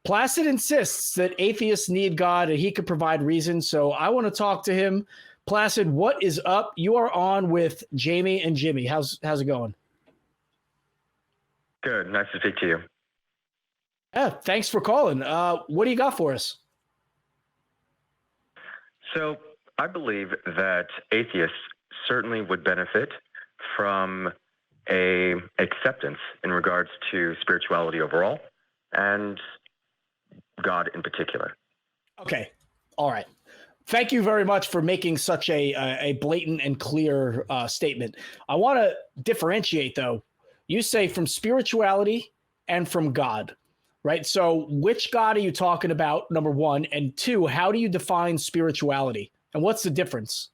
Placid insists that atheists need God and he could provide reason. So I want to talk to him. Placid, what is up? You are on with Jamie and Jimmy. How's it going? Good. Nice to speak to you. Yeah, thanks for calling. What do you got for us? So I believe that atheists certainly would benefit from a acceptance in regards to spirituality overall and God in particular. Okay. All right. Thank you very much for making such a blatant and clear statement. I want to differentiate, though. You say from spirituality and from God, right? So which God are you talking about, number one? And two, how do you define spirituality? And what's the difference?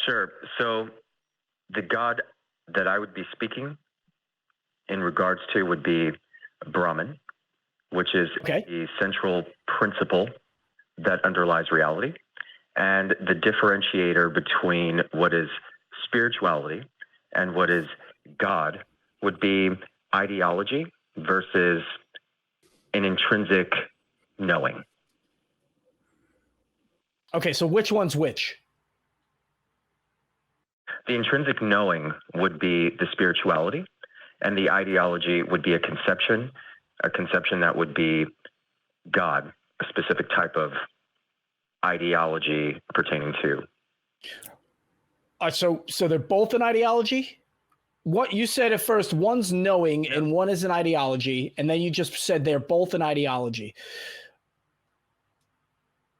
Sure. So the God that I would be speaking in regards to would be Brahman, which is the central principle that underlies reality. And the differentiator between what is spirituality and what is God would be ideology versus an intrinsic knowing. Okay, so which one's which? The intrinsic knowing would be the spirituality, and the ideology would be a conception that would be God, a specific type of ideology pertaining to. So they're both an ideology? What you said at first, one's knowing and one is an ideology, and then you just said they're both an ideology.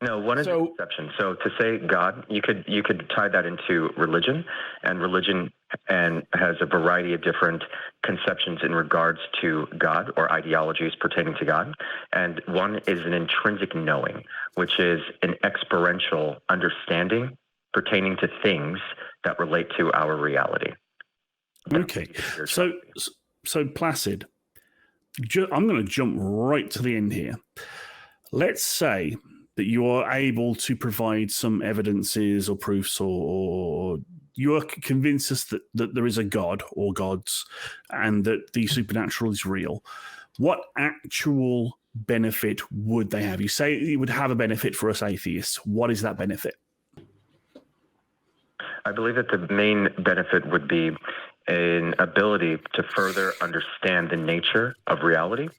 No, one is an exception. So to say God, you could tie that into religion, and religion has a variety of different conceptions in regards to God or ideologies pertaining to God. And one is an intrinsic knowing, which is an experiential understanding pertaining to things that relate to our reality. Okay, so Placid, I'm going to jump right to the end here. Let's say that you are able to provide some evidences or proofs, or you are convinced us that there is a God or gods and that the supernatural is real. What actual benefit would they have? You say it would have a benefit for us atheists. What is that benefit? I believe that the main benefit would be an ability to further understand the nature of reality.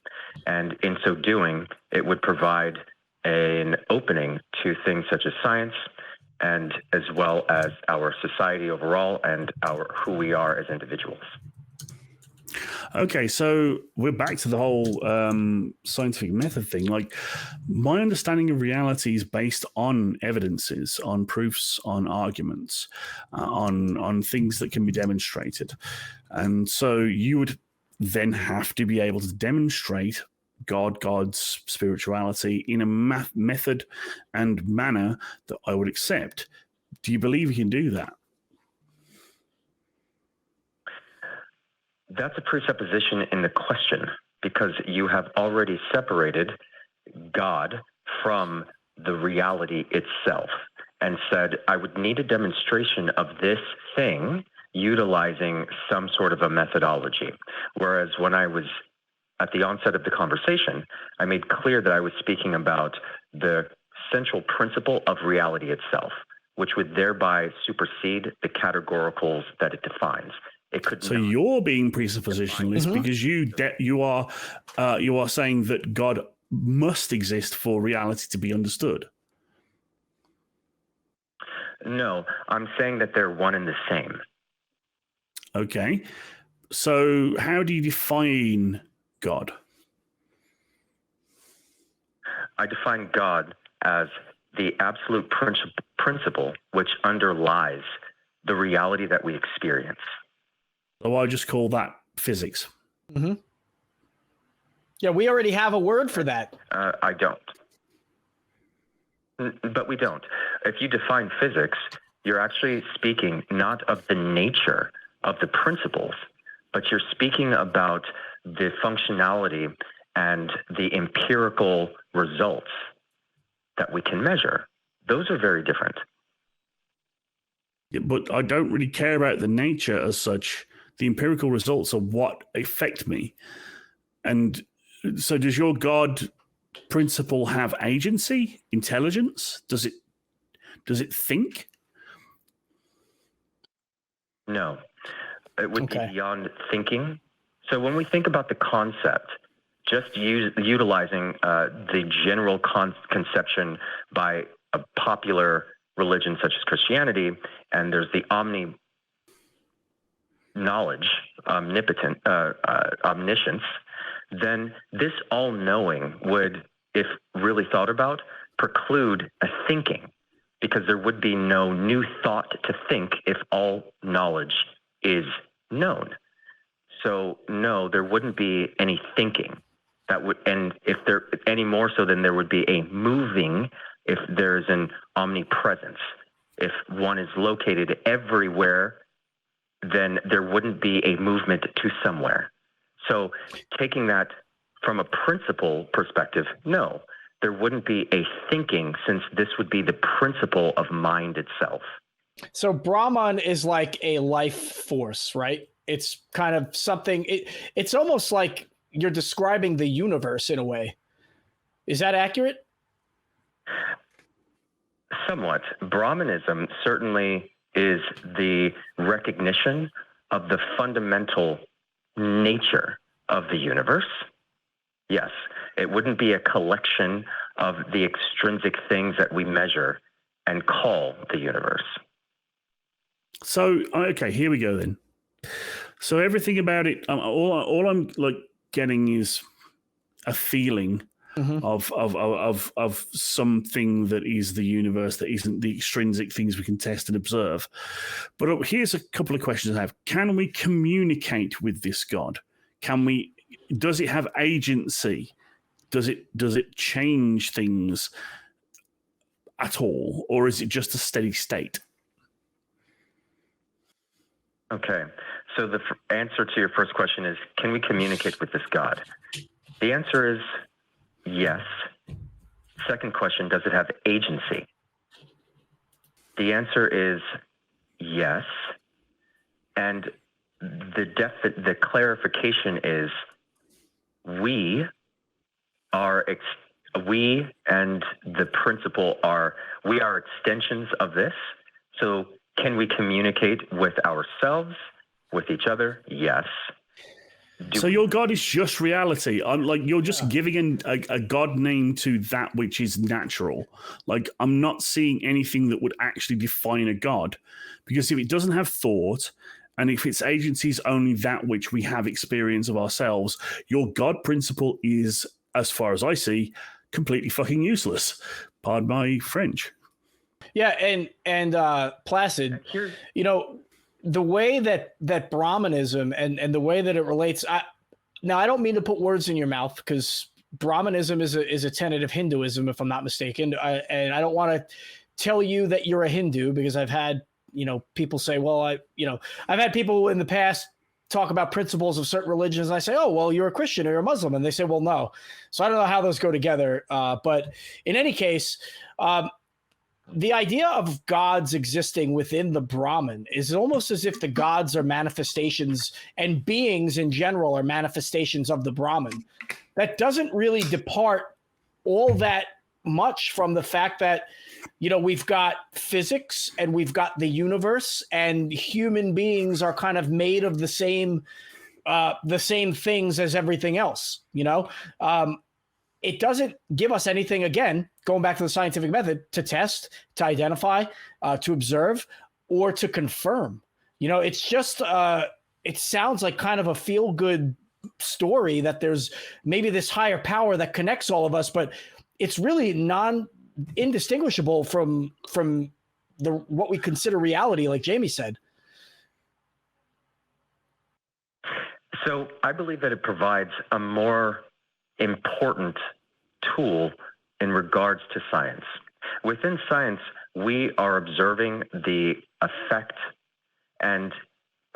And in so doing, it would provide an opening to things such as science, and as well as our society overall and who we are as individuals. Okay, so we're back to the whole scientific method thing. Like, my understanding of reality is based on evidences, on proofs, on arguments, on things that can be demonstrated. And so you would then have to be able to demonstrate God's spirituality in a method and manner that I would accept. Do you believe you can do that? That's a presupposition in the question, because you have already separated God from the reality itself and said, I would need a demonstration of this thing utilizing some sort of a methodology. Whereas when I was at the onset of the conversation, I made clear that I was speaking about the central principle of reality itself, which would thereby supersede the categoricals that it defines. So you're being presuppositionalist because you are saying that God must exist for reality to be understood. No, I'm saying that they're one and the same. Okay. So how do you define God? I define God as the absolute principle which underlies the reality that we experience. So I just call that physics. Mm-hmm. Yeah, we already have a word for that. I don't. But we don't. If you define physics, you're actually speaking not of the nature of the principles, but you're speaking about the functionality and the empirical results that we can measure. Those are very different. Yeah, but I don't really care about the nature as such. The empirical results are what affect me. And So does your God principle have agency, intelligence? Does it think? No, it would be beyond thinking. So when we think about the concept, just utilizing the general conception by a popular religion such as Christianity, and there's the knowledge, omniscience, then this all-knowing would, if really thought about, preclude a thinking, because there would be no new thought to think if all knowledge is known. So no, there wouldn't be any thinking. That would, and if there any more so, then there would be a moving if there's an omnipresence. If one is located everywhere, then there wouldn't be a movement to somewhere. So taking that from a principle perspective, no, there wouldn't be a thinking, since this would be the principle of mind itself. So Brahman is like a life force, right? It's kind of something, it's almost like you're describing the universe in a way. Is that accurate? Somewhat. Brahmanism certainly is the recognition of the fundamental nature of the universe. Yes, it wouldn't be a collection of the extrinsic things that we measure and call the universe. So, okay, here we go then. So everything about it, all I'm like getting is a feeling of something that is the universe that isn't the extrinsic things we can test and observe. But here's a couple of questions I have. Can we communicate with this God? Does it have agency? Does it change things at all, or is it just a steady state? Okay, so the answer to your first question is, can we communicate with this God? The answer is yes. Second question, does it have agency? The answer is yes. And the clarification is we and the principle we are extensions of this. So can we communicate with ourselves, with each other? Yes. So your God is just reality. You're just giving a God name to that which is natural. Like, I'm not seeing anything that would actually define a God, because if it doesn't have thought, and if its agency is only that which we have experience of ourselves, your God principle is, as far as I see, completely fucking useless. Pardon my French. Yeah, and Placid, the way that Brahmanism and the way that it relates. Now, I don't mean to put words in your mouth, because Brahmanism is a tenet of Hinduism, if I'm not mistaken. And I don't want to tell you that you're a Hindu, because I've had people say, well, I've had people in the past talk about principles of certain religions, and I say, oh, well, you're a Christian or you're a Muslim, and they say, well, no. So I don't know how those go together. But in any case, the idea of gods existing within the Brahman is almost as if the gods are manifestations, and beings in general are manifestations of the Brahman. That doesn't really depart all that much from the fact that, we've got physics and we've got the universe, and human beings are kind of made of the same things as everything else. It doesn't give us anything, again, going back to the scientific method, to test, to identify, to observe, or to confirm. It's just, it sounds like kind of a feel-good story that there's maybe this higher power that connects all of us, but it's really indistinguishable from what we consider reality, like Jamie said. So I believe that it provides a more important tool in regards to science. Within science, we are observing the effect, and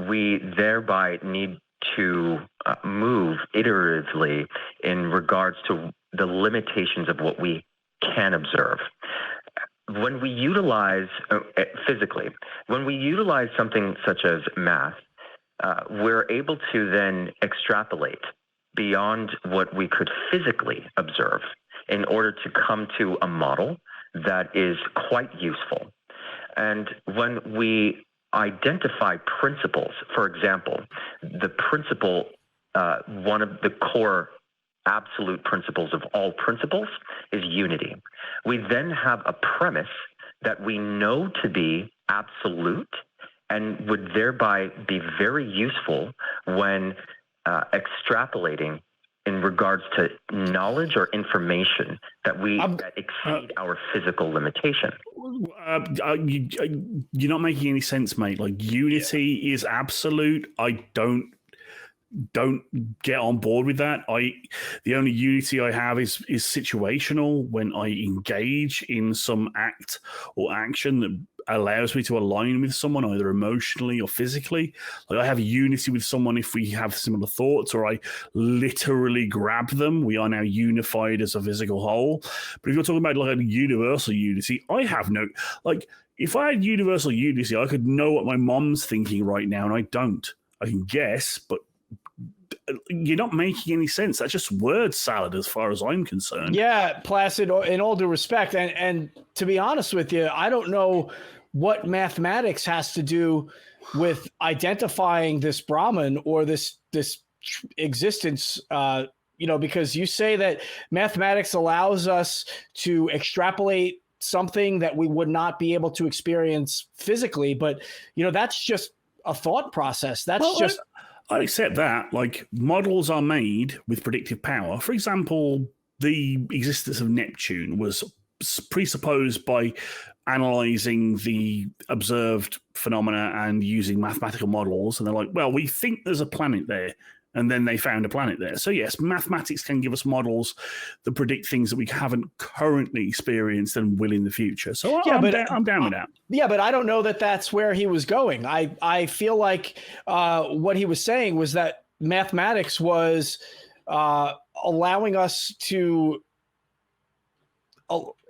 we thereby need to move iteratively in regards to the limitations of what we can observe. When we utilize physically, when we utilize something such as math, we're able to then extrapolate beyond what we could physically observe in order to come to a model that is quite useful. And when we identify principles, for example, the principle, one of the core absolute principles of all principles is unity. We then have a premise that we know to be absolute and would thereby be very useful when extrapolating in regards to knowledge or information that that exceed our physical limitation. You're not making any sense, mate. Like, unity is absolute. I don't get on board with that. The only unity I have is situational when I engage in some act or action that allows me to align with someone either emotionally or physically. Like, I have unity with someone if we have similar thoughts, or I literally grab them. We are now unified as a physical whole. But if you're talking about like a universal unity, I have no, like, if I had universal unity, I could know what my mom's thinking right now, and I don't. I can guess, but you're not making any sense. That's just word salad as far as I'm concerned. Yeah, Placid, in all due respect. And to be honest with you, I don't know what mathematics has to do with identifying this Brahman or this existence, because you say that mathematics allows us to extrapolate something that we would not be able to experience physically. But, that's just a thought process. That's I accept that. Like, models are made with predictive power. For example, the existence of Neptune was presupposed by analyzing the observed phenomena and using mathematical models. And they're like, well, we think there's a planet there. And then they found a planet there. So yes, mathematics can give us models that predict things that we haven't currently experienced and will in the future. So I'm down with that. Yeah, but I don't know that that's where he was going. I feel like what he was saying was that mathematics was allowing us to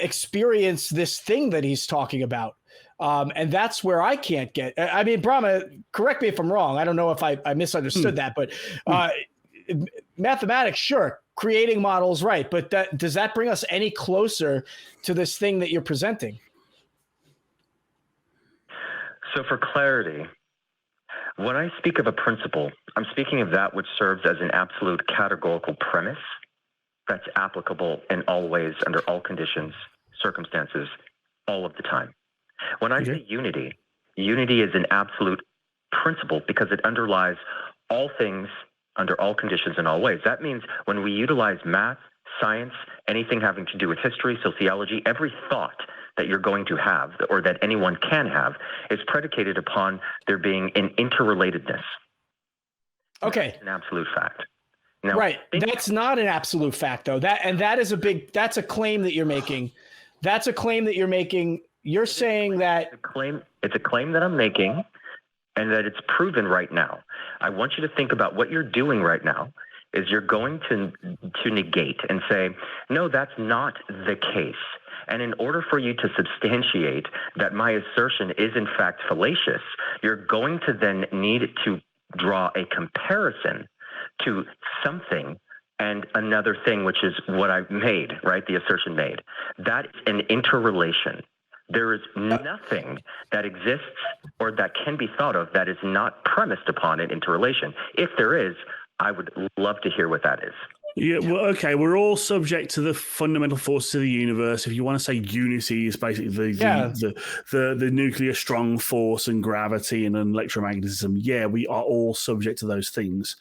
experience this thing that he's talking about. And that's where I can't get. I mean, Brahma, correct me if I'm wrong. I don't know if I misunderstood that, but mathematics, sure, creating models, right. But does that bring us any closer to this thing that you're presenting? So for clarity, when I speak of a principle, I'm speaking of that which serves as an absolute categorical premise that's applicable in all ways, under all conditions, circumstances, all of the time. When I say unity is an absolute principle because it underlies all things under all conditions in all ways. That means when we utilize math, science, anything having to do with history, sociology, every thought that you're going to have or that anyone can have is predicated upon there being an interrelatedness. Okay. That's an absolute fact. Now, right. That's not an absolute fact, though. That's a claim that you're making. That's a claim that you're making. You're saying that it's a claim that I'm making and that it's proven right now. I want you to think about what you're doing right now is you're going to negate and say, no, that's not the case. And in order for you to substantiate that my assertion is in fact fallacious, you're going to then need to draw a comparison to something and another thing, which is what I've made, right? The assertion made. That is an interrelation. There is nothing that exists or that can be thought of that is not premised upon an interrelation. If there is, I would love to hear what that is. Yeah, well, okay, we're all subject to the fundamental forces of the universe. If you want to say unity is basically the nuclear strong force and gravity and electromagnetism, yeah, we are all subject to those things.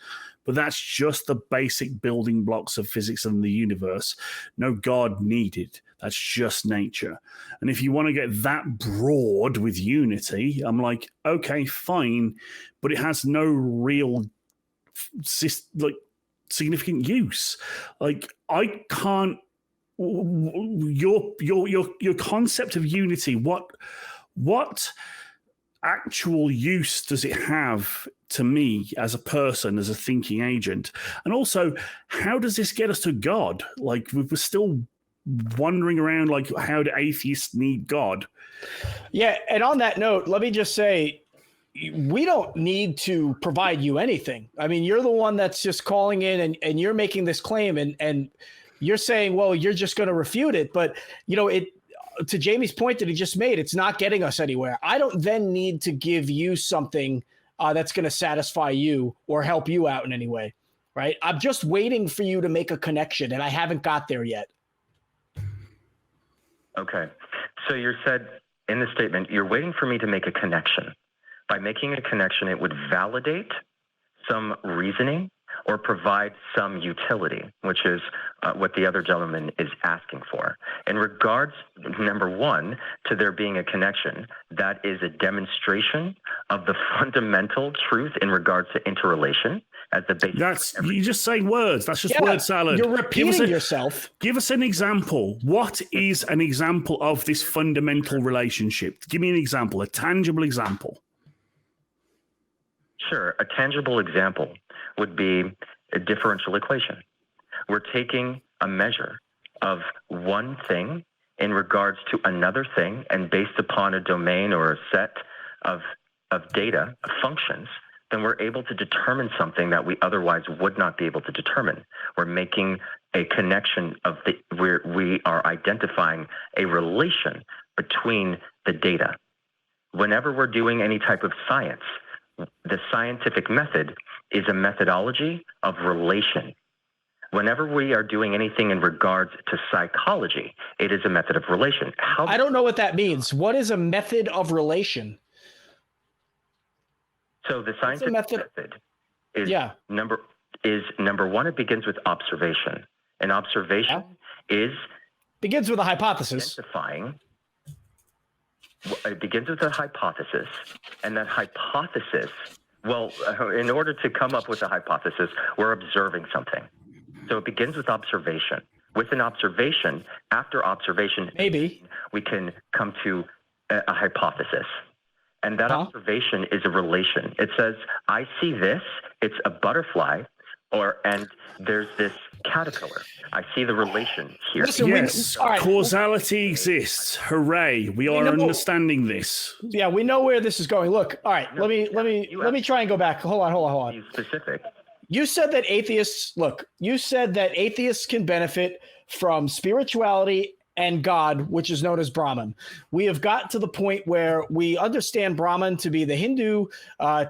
But that's just the basic building blocks of physics and the universe. No God needed. That's just nature. And if you want to get that broad with unity, I'm like, okay, fine, but it has no real significant use. Like, I can't. Your concept of unity. What actual use does it have to me as a person, as a thinking agent? And also, how does this get us to God? Like, we're still wandering around like, how do atheists need God? Yeah, and on that note, let me just say, we don't need to provide you anything. I mean, you're the one that's just calling in and you're making this claim and you're saying, well, you're just going to refute it. But, to Jamie's point that he just made, it's not getting us anywhere. I don't then need to give you something that's going to satisfy you or help you out in any way, right? I'm just waiting for you to make a connection, and I haven't got there yet. Okay. So you said in the statement, you're waiting for me to make a connection. By making a connection, it would validate some reasoning or provide some utility, which is what the other gentleman is asking for. In regards, number one, to there being a connection, that is a demonstration of the fundamental truth in regards to interrelation as the basis. You're just saying words. That's just word salad. You're repeating yourself. Give us an example. What is an example of this fundamental relationship? Give me an example, a tangible example. Sure. A tangible example would be a differential equation. We're taking a measure of one thing in regards to another thing, and based upon a domain or a set of data, of functions, then we're able to determine something that we otherwise would not be able to determine. We're making a connection where we are identifying a relation between the data. Whenever we're doing any type of science, the scientific method is a methodology of relation. Whenever we are doing anything in regards to psychology, it is a method of relation. I don't know what that means. What is a method of relation? So the scientific method is number one, it begins with observation. And observation begins with a hypothesis. It begins with a hypothesis, and that hypothesis, in order to come up with a hypothesis, we're observing something. So it begins with observation. With an observation, after observation, maybe we can come to a hypothesis. And that observation is a relation. It says, I see this, it's a butterfly, and there's this caterpillar. I see the relation here. Listen, yes, causality exists. Hooray! We are understanding this. Yeah, we know where this is going. Look, all right. Let me try and go back. Hold on. Be specific. You said that atheists can benefit from spirituality and God, which is known as Brahman. We have got to the point where we understand Brahman to be the Hindu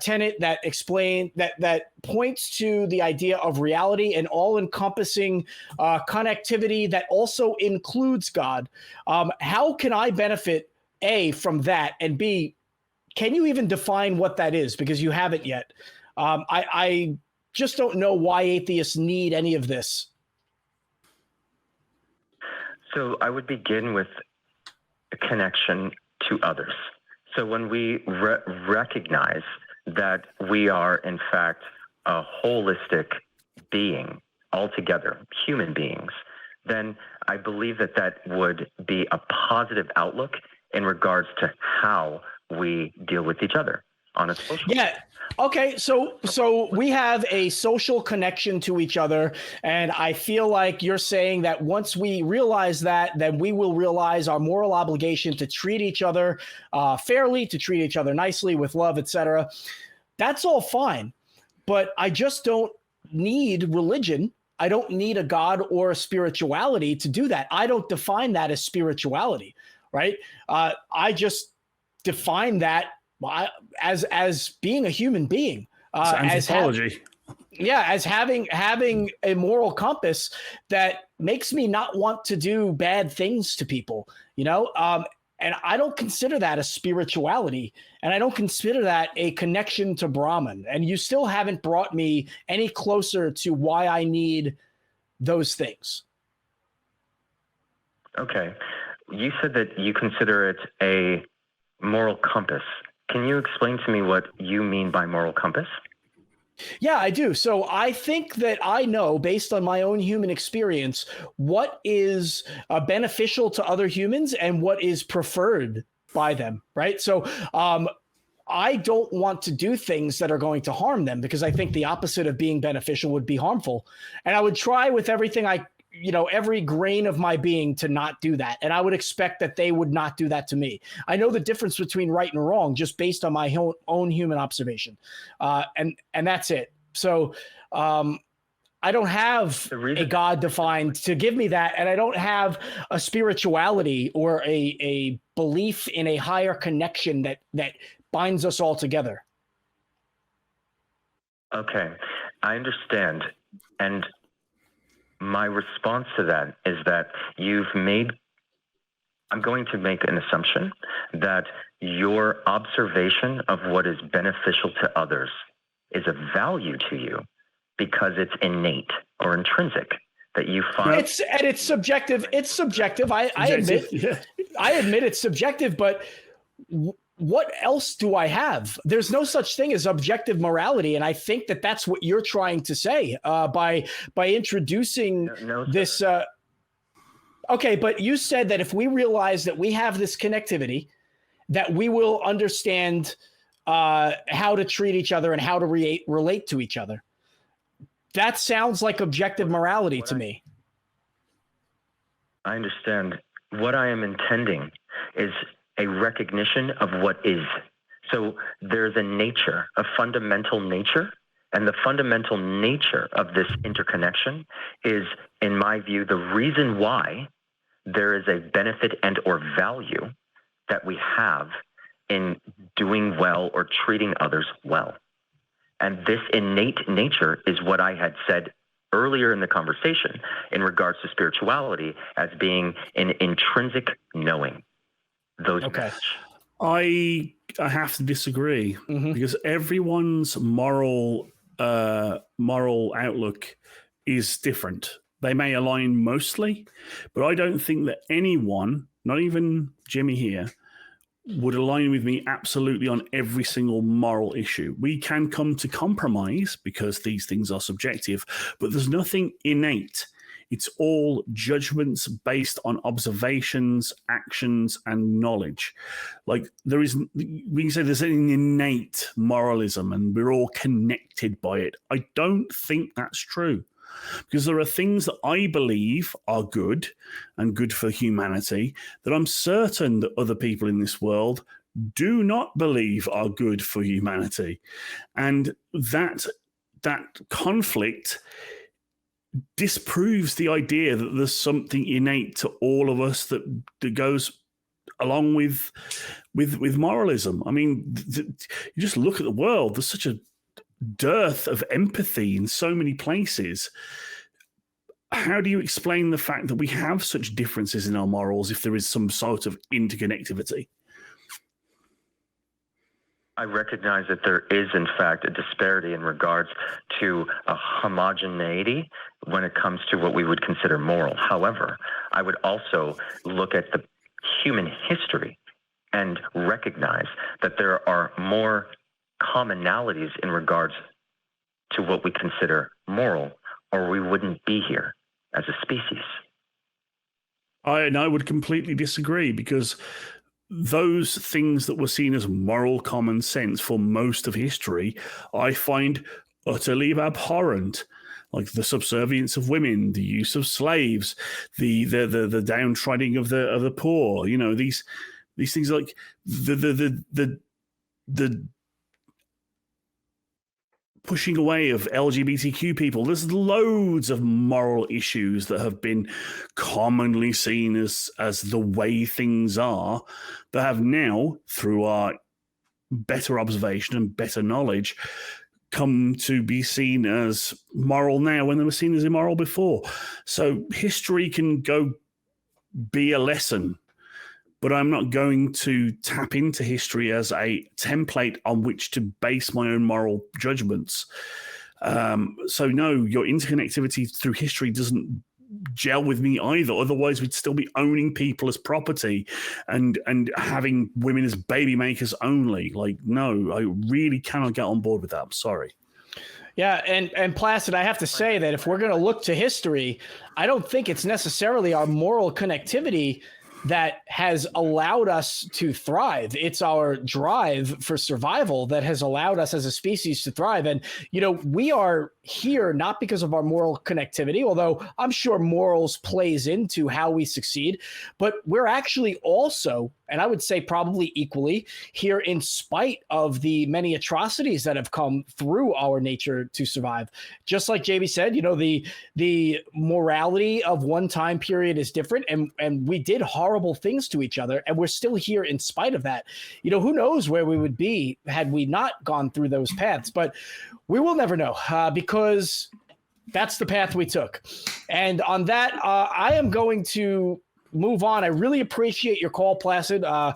tenet that points to the idea of reality and all-encompassing connectivity that also includes God. How can I benefit, A, from that, and B, can you even define what that is? Because you haven't yet. I just don't know why atheists need any of this. So I would begin with a connection to others. So when we recognize that we are, in fact, a holistic being altogether, human beings, then I believe that would be a positive outlook in regards to how we deal with each other on a social level. Okay, so we have a social connection to each other, and I feel like you're saying that once we realize that, then we will realize our moral obligation to treat each other fairly, to treat each other nicely, with love, etc. That's all fine, but I just don't need religion. I don't need a God or a spirituality to do that. I don't define that as spirituality, right? I just define that as being a human being, as anthropology. As having a moral compass that makes me not want to do bad things to people, and I don't consider that a spirituality, and I don't consider that a connection to Brahman. And you still haven't brought me any closer to why I need those things. Okay. You said that you consider it a moral compass. Can you explain to me what you mean by moral compass? Yeah, I do. So I think that I know, based on my own human experience, what is beneficial to other humans and what is preferred by them, right? So I don't want to do things that are going to harm them, because I think the opposite of being beneficial would be harmful. And I would try with everything I every grain of my being to not do that. And I would expect that they would not do that to me. I know the difference between right and wrong just based on my own human observation. And that's it. So I don't have a God defined to give me that. And I don't have a spirituality or a belief in a higher connection that binds us all together. Okay, I understand. And my response to that is that I'm going to make an assumption that your observation of what is beneficial to others is of value to you because it's innate or intrinsic that you find. It's subjective. It's subjective. I admit it's subjective, but what else do I have? There's no such thing as objective morality. And I think that that's what you're trying to say by introducing this. Okay, but you said that if we realize that we have this connectivity, that we will understand how to treat each other and how to relate to each other. That sounds like objective morality to me. I understand. What I am intending is a recognition of what is. So there's a fundamental nature, and the fundamental nature of this interconnection is, in my view, the reason why there is a benefit and or value that we have in doing well or treating others well. And this innate nature is what I had said earlier in the conversation in regards to spirituality as being an intrinsic knowing. Okay. I have to disagree because everyone's moral outlook is different. They may align mostly, but I don't think that anyone, not even Jimmy here, would align with me absolutely on every single moral issue. We can come to compromise because these things are subjective, but there's nothing innate. It's all judgments based on observations, actions, and knowledge. Like we can say there's an innate moralism and we're all connected by it. I don't think that's true. Because there are things that I believe are good and good for humanity that I'm certain that other people in this world do not believe are good for humanity. And that conflict disproves the idea that there's something innate to all of us that goes along with moralism. I mean, you just look at the world. There's such a dearth of empathy in so many places. How do you explain the fact that we have such differences in our morals if there is some sort of interconnectivity? I recognize that there is, in fact, a disparity in regards to a homogeneity when it comes to what we would consider moral. However, I would also look at the human history and recognize that there are more commonalities in regards to what we consider moral, or we wouldn't be here as a species. I would completely disagree, because those things that were seen as moral common sense for most of history, I find utterly abhorrent. Like the subservience of women, the use of slaves, the downtreading of the poor. You know, these things, like the pushing away of LGBTQ people. There's loads of moral issues that have been commonly seen as the way things are, that have now, through our better observation and better knowledge, come to be seen as moral now when they were seen as immoral before. So history can go be a lesson, but I'm not going to tap into history as a template on which to base my own moral judgments. So no, your interconnectivity through history doesn't gel with me either. Otherwise, we'd still be owning people as property and having women as baby makers only. Like, no, I really cannot get on board with that. I'm sorry. Yeah, and Placid, I have to say that if we're going to look to history, I don't think it's necessarily our moral connectivity that has allowed us to thrive. It's our drive for survival that has allowed us as a species to thrive. And, we are here not because of our moral connectivity, although I'm sure morals plays into how we succeed, but we're actually also, and I would say probably equally, here in spite of the many atrocities that have come through our nature to survive. Just like Jamie said, the morality of one time period is different, and we did horrible things to each other, and we're still here in spite of that. Who knows where we would be had we not gone through those paths, but we will never know because that's the path we took. And on that, I am going to move on. I really appreciate your call, Placid. I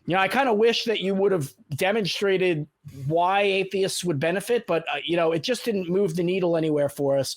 kind of wish that you would have demonstrated why atheists would benefit, but it just didn't move the needle anywhere for us.